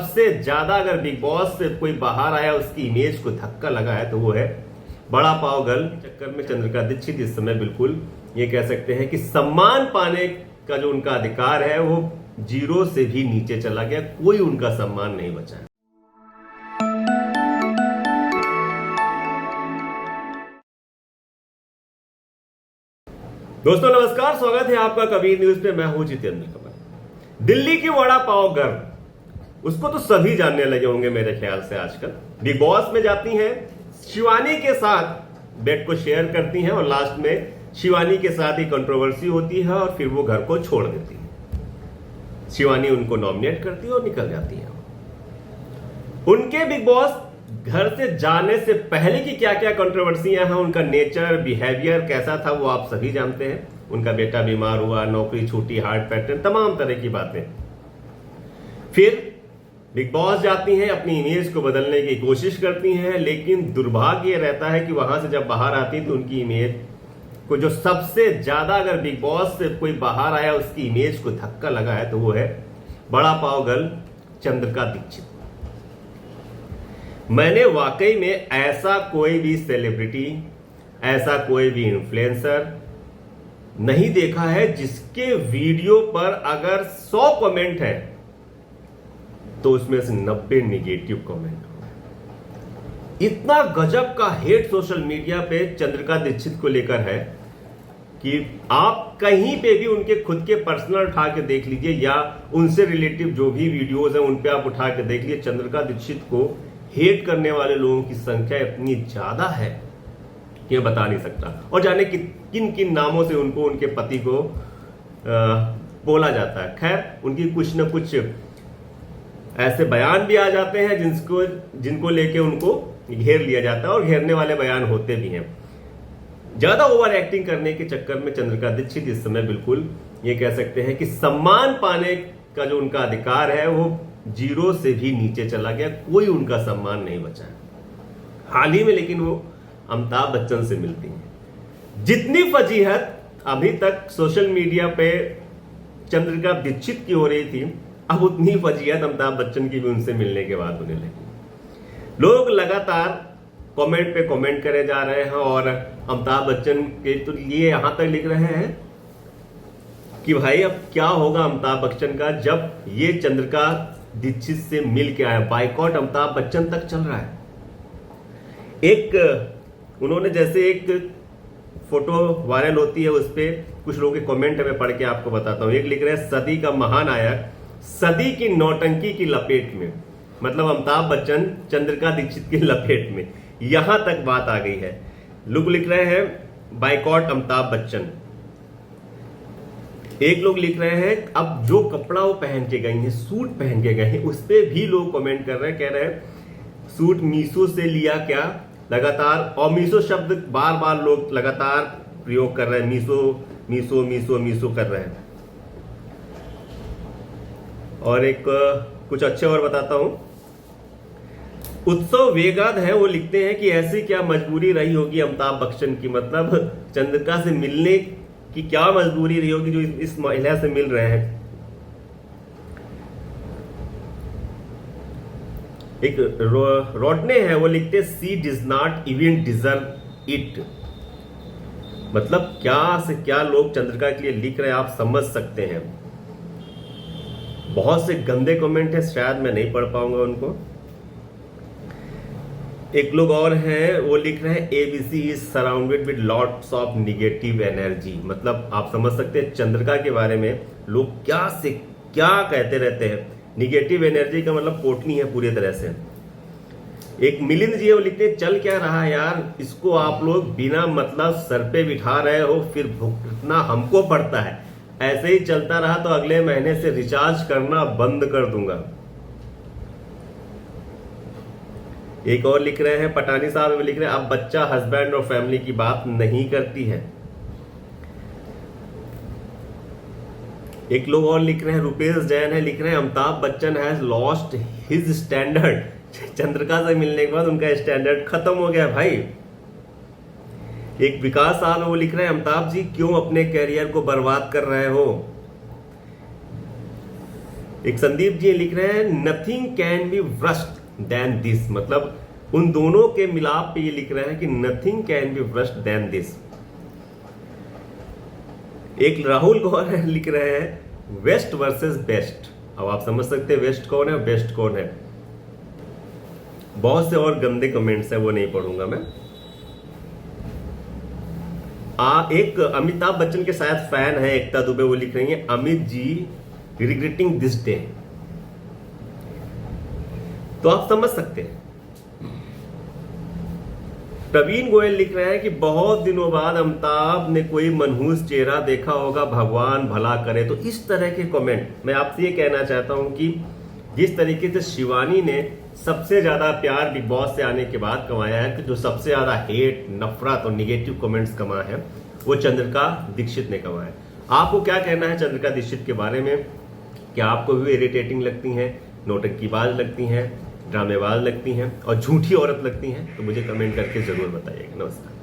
सबसे ज्यादा अगर बिग बॉस से कोई बाहर आया उसकी इमेज को धक्का लगा है तो वो है बड़ा पाव गर्ल। चक्कर में चंद्रिका दीक्षित इस समय बिल्कुल ये कह सकते हैं कि सम्मान पाने का जो उनका अधिकार है वो जीरो से भी नीचे चला गया, कोई उनका सम्मान नहीं बचा है। दोस्तों नमस्कार, स्वागत है आपका कबीर न्यूज पे। मैं हूं जितेंद्र कमल। दिल्ली की वड़ा पाव गर्ल, उसको तो सभी जानने लगे होंगे मेरे ख्याल से। आजकल बिग बॉस में जाती हैं, शिवानी के साथ बेड को शेयर करती हैं और लास्ट में शिवानी के साथ ही कंट्रोवर्सी होती है और फिर वो घर को छोड़ देती है। शिवानी उनको नॉमिनेट करती है और निकल जाती है। उनके बिग बॉस घर से जाने से पहले की क्या क्या कंट्रोवर्सियां हैं, उनका नेचर बिहेवियर कैसा था, वो आप सभी जानते हैं। उनका बेटा बीमार हुआ, नौकरी छूटी, हार्ट पैटर्न, तमाम तरह की बातें। फिर बिग बॉस जाती हैं, अपनी इमेज को बदलने की कोशिश करती हैं, लेकिन दुर्भाग्य रहता है कि वहां से जब बाहर आती तो उनकी इमेज को जो सबसे ज्यादा अगर बिग बॉस से कोई बाहर आया उसकी इमेज को धक्का लगा है तो वो है बड़ा पाव गर्ल चंद्रिका दीक्षित। मैंने वाकई में ऐसा कोई भी सेलिब्रिटी, ऐसा कोई भी इन्फ्लुएंसर नहीं देखा है जिसके वीडियो पर अगर 100 कमेंट है तो उसमें से 90 निगेटिव कमेंट हो। इतना गजब का हेट सोशल मीडिया पे चंद्रिका दीक्षित को लेकर है कि आप कहीं पे भी उनके खुद के पर्सनल उठा के देख लीजिए या उनसे रिलेटिव जो भी वीडियोस हैं उन पे आप उठा के देख लीजिए, चंद्रिका दीक्षित को हेट करने वाले लोगों की संख्या इतनी ज्यादा है कि मैं बता नहीं सकता। और जाने किन किन नामों से उनको उनके पति को बोला जाता है। खैर, उनकी कुछ न कुछ ऐसे बयान भी आ जाते हैं जिनको लेके उनको घेर लिया जाता है और घेरने वाले बयान होते भी हैं। ज्यादा ओवर एक्टिंग करने के चक्कर में चंद्रिका दीक्षित इस समय बिल्कुल ये कह सकते हैं कि सम्मान पाने का जो उनका अधिकार है वो जीरो से भी नीचे चला गया, कोई उनका सम्मान नहीं बचा है। हाल ही में लेकिन वो अमिताभ बच्चन से मिलती हैं। जितनी फजीहत अभी तक सोशल मीडिया पे चंद्रिका दीक्षित की हो रही थी, अब उतनी फजीहत अमिताभ बच्चन की भी उनसे मिलने के बाद होने लगी। लोग लगातार कमेंट पे कमेंट करे जा रहे हैं और अमिताभ बच्चन के तो लिए यहां तक लिख रहे हैं कि भाई अब क्या होगा अमिताभ बच्चन का जब ये चंद्रिका दीक्षित से मिल के आया। बाइकॉट अमिताभ बच्चन तक चल रहा है। उन्होंने जैसे एक फोटो वायरल होती है, उस पर कुछ लोगों के कमेंट मैं पढ़ के आपको बताता हूं। एक लिख रहे हैं, सदी का महानायक सदी की नौटंकी की लपेट में, मतलब अमिताभ बच्चन चंद्रिका दीक्षित की लपेट में, यहां तक बात आ गई है। लोग लिख रहे हैं बाइकॉट अमिताभ बच्चन। एक लोग लिख रहे हैं अब जो कपड़ा वो पहन के गई हैं, सूट पहन के गए हैं, उस पर भी लोग कमेंट कर रहे हैं, कह रहे हैं सूट मीशो से लिया क्या। लगातार और मीशो शब्द बार बार लोग लगातार प्रयोग कर रहे हैं, मीशो मीशो मीशो मीशो कर रहे हैं। और एक कुछ अच्छे और बताता हूं। उत्सव वेगाद है, वो लिखते हैं कि ऐसी क्या मजबूरी रही होगी अमिताभ बच्चन की, मतलब चंद्रिका से मिलने की क्या मजबूरी रही होगी जो इस महिला से मिल रहे हैं। एक रोटने है, वो लिखते सी डिज नॉट इवन डिजर्व इट। मतलब क्या से क्या लोग चंद्रिका के लिए लिख रहे हैं, आप समझ सकते हैं। बहुत से गंदे कमेंट है, शायद मैं नहीं पढ़ पाऊंगा उनको। एक लोग और हैं, वो लिख रहे हैं ABC is surrounded with lots of negative energy. मतलब आप समझ सकते हैं चंद्रिका के बारे में लोग क्या से क्या कहते रहते हैं। निगेटिव एनर्जी का मतलब पोटनी है पूरी तरह से। एक मिलिंद जी है, वो लिखते हैं चल क्या रहा है यार, इसको आप लोग बिना मतलब सर पे बिठा रहे हो, फिर भुगतना हमको पड़ता है। ऐसे ही चलता रहा तो अगले महीने से रिचार्ज करना बंद कर दूंगा। एक और लिख रहे हैं पटानी साहब, वो लिख रहे हैं अब बच्चा हस्बैंड और फैमिली की बात नहीं करती है। एक लोग और लिख रहे हैं, रुपेश जैन है, लिख रहे हैं Amitabh Bachchan has lost his standard. Chandrika से मिलने के बाद उनका स्टैंडर्ड खत्म हो गया भाई। एक विकास साहब है, वो लिख रहे हैं अमिताभ जी क्यों अपने कैरियर को बर्बाद कर रहे हो। एक संदीप जी लिख रहे हैं nothing can be worst then this, मतलब उन दोनों के मिलाप पे ये लिख रहे हैं कि nothing can be worst then this. एक राहुल गौर लिख रहे हैं वेस्ट वर्सेस बेस्ट। अब आप समझ सकते हैं वेस्ट कौन है और बेस्ट कौन है। बहुत से और गंदे कमेंट्स है, वो नहीं पढ़ूंगा मैं। एक अमिताभ बच्चन के शायद फैन है एकता दुबे, वो लिख रही है Amit ji regretting this day. तो आप समझ सकते हैं। प्रवीण गोयल लिख रहे हैं कि बहुत दिनों बाद अमिताभ ने कोई मनहूस चेहरा देखा होगा, भगवान भला करे। तो इस तरह के कमेंट मैं आपसे ये कहना चाहता हूं कि जिस तरीके से शिवानी ने सबसे ज्यादा प्यार बिग बॉस से आने के बाद कमाया है, कि जो सबसे ज्यादा हेट, नफरत और निगेटिव कमेंट्स कमाए हैं वो चंद्रिका दीक्षित ने कमाया है। आपको क्या कहना है चंद्रिका दीक्षित के बारे में? क्या आपको भी इरिटेटिंग लगती हैं, नौटंकीबाज लगती हैं, ड्रामेबाज लगती हैं और झूठी औरत लगती हैं? तो मुझे कमेंट करके जरूर बताइएगा। नमस्कार।